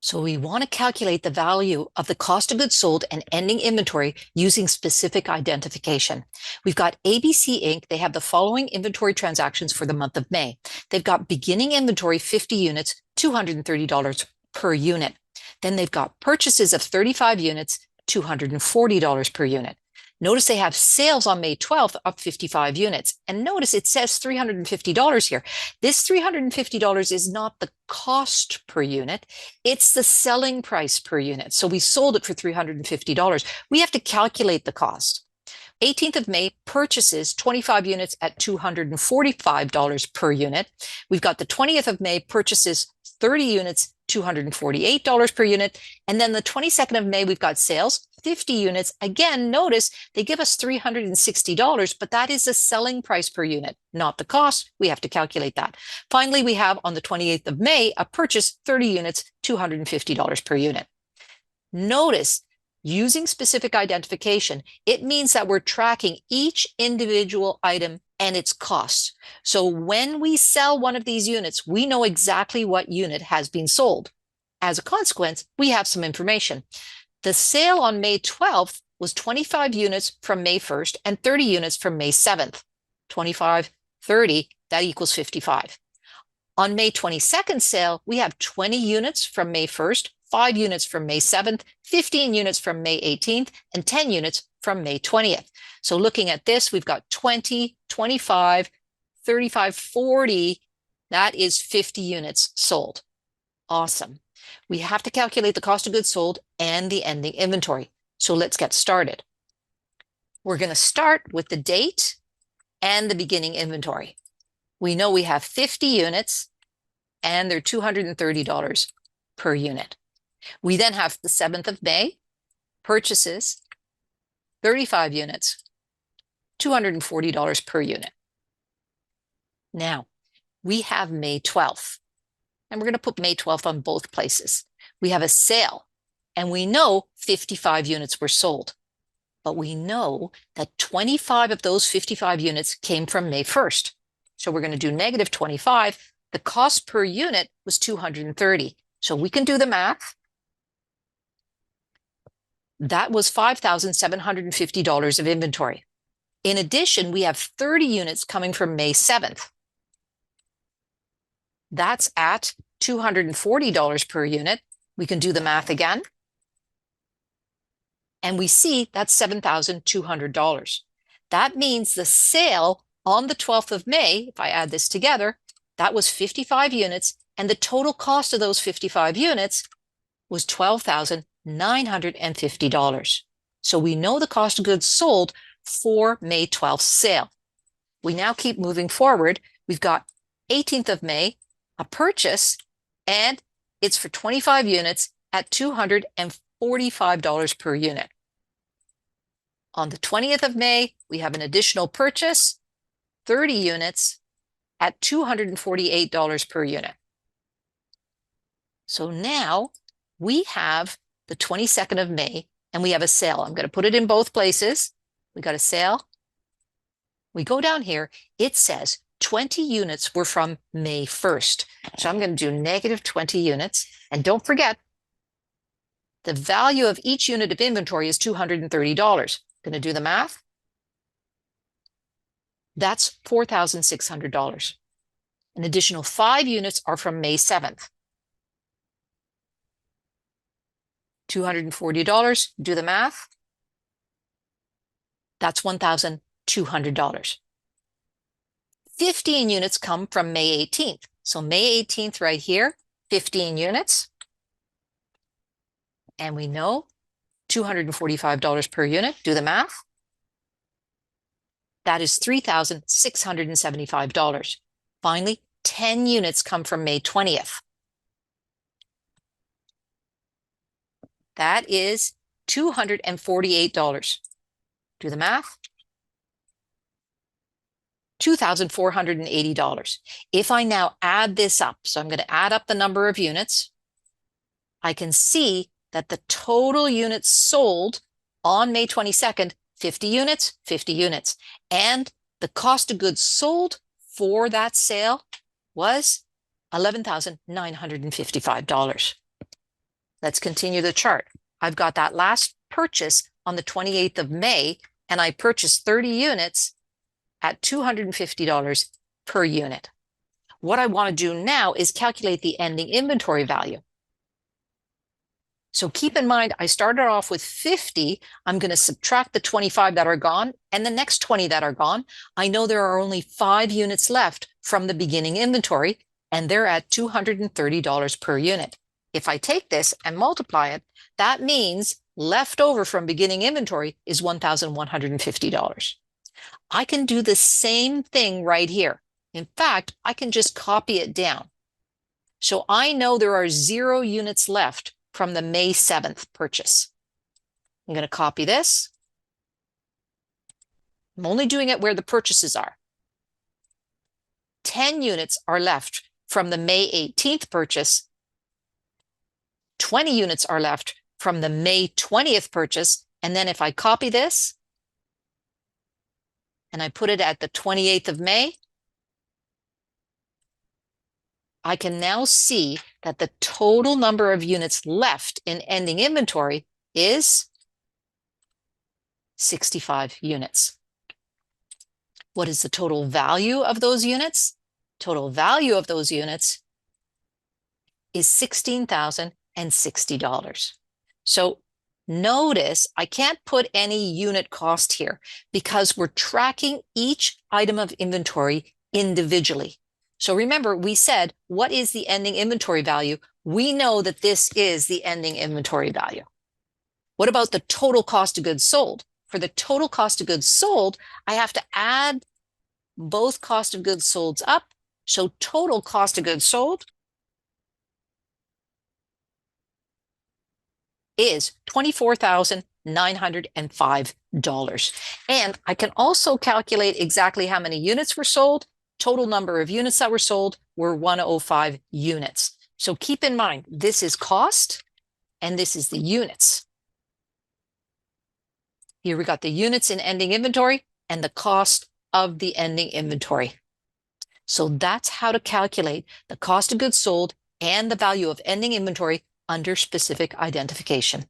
So we want to calculate the value of the cost of goods sold and ending inventory using specific identification. We've got ABC Inc. They have the following inventory transactions for the month of May. They've got beginning inventory 50 units, $230 per unit. Then they've got purchases of 35 units, $240 per unit. Notice they have sales on May 12th of 55 units. And notice it says $350 here. This $350 is not the cost per unit. It's the selling price per unit. So we sold it for $350. We have to calculate the cost. 18th of May, purchases 25 units at $245 per unit. We've got the 20th of May, purchases 30 units, $248 per unit. And then the 22nd of May, we've got sales, 50 units. Again, notice they give us $360, but that is the selling price per unit, not the cost. We have to calculate that. Finally, we have on the 28th of May, a purchase, 30 units, $250 per unit. Notice, using specific identification, it means that we're tracking each individual item and its cost. So when we sell one of these units, we know exactly what unit has been sold. As a consequence, we have some information. The sale on May 12th was 25 units from May 1st and 30 units from May 7th. 25, 30, that equals 55. On May 22nd sale, we have 20 units from May 1st, 5 units from May 7th, 15 units from May 18th, and 10 units from May 20th. So looking at this, we've got 20, 25, 35, 40. That is 50 units sold. Awesome. We have to calculate the cost of goods sold and the ending inventory. So let's get started. We're going to start with the date and the beginning inventory. We know we have 50 units and they're $230 per unit. We then have the 7th of May, purchases, 35 units, $240 per unit. Now, we have May 12th, and we're going to put May 12th on both places. We have a sale, and we know 55 units were sold, but we know that 25 of those 55 units came from May 1st. So we're going to do negative 25. The cost per unit was $230. So we can do the math. That was $5,750 of inventory. In addition, we have 30 units coming from May 7th. That's at $240 per unit. We can do the math again. And we see that's $7,200. That means the sale on the 12th of May, if I add this together, that was 55 units, and the total cost of those 55 units was $12,950. So we know the cost of goods sold for May 12th sale. We now keep moving forward. We've got 18th of May, a purchase, and it's for 25 units at $245 per unit. On the 20th of May, we have an additional purchase, 30 units at $248 per unit. So now we have the 22nd of May and we have a sale. I'm going to put it in both places. We got a sale. We go down here. It says 20 units were from May 1st. So I'm going to do negative 20 units. And don't forget, the value of each unit of inventory is $230. Going to do the math. That's $4,600. An additional 5 units are from May 7th. $240, do the math. That's $1,200. 15 units come from May 18th. So May 18th right here, 15 units. And we know $245 per unit, do the math. That is $3,675. Finally, 10 units come from May 20th. That is $248. Do the math. $2,480. If I now add this up, so I'm going to add up the number of units, I can see that the total units sold on May 22nd, 50 units, 50 units. And the cost of goods sold for that sale was $11,955. Let's continue the chart. I've got that last purchase on the 28th of May, and I purchased 30 units at $250 per unit. What I want to do now is calculate the ending inventory value. So keep in mind, I started off with 50. I'm going to subtract the 25 that are gone and the next 20 that are gone. I know there are only 5 units left from the beginning inventory, and they're at $230 per unit. If I take this and multiply it, that means left over from beginning inventory is $1,150. I can do the same thing right here. In fact, I can just copy it down. So I know there are 0 units left from the May 7th purchase. I'm going to copy this. I'm only doing it where the purchases are. 10 units are left from the May 18th purchase. 20 units are left from the May 20th purchase. And then if I copy this and I put it at the 28th of May, I can now see that the total number of units left in ending inventory is 65 units. What is the total value of those units? Total value of those units is $16,060. So notice I can't put any unit cost here because we're tracking each item of inventory individually. So remember, we said, what is the ending inventory value? We know that this is the ending inventory value. What about the total cost of goods sold? For the total cost of goods sold, I have to add both cost of goods sold up. So total cost of goods sold is $24,905. And I can also calculate exactly how many units were sold. Total number of units that were sold were 105 units. So keep in mind, this is cost and this is the units. Here we got the units in ending inventory and the cost of the ending inventory. So that's how to calculate the cost of goods sold and the value of ending inventory under specific identification.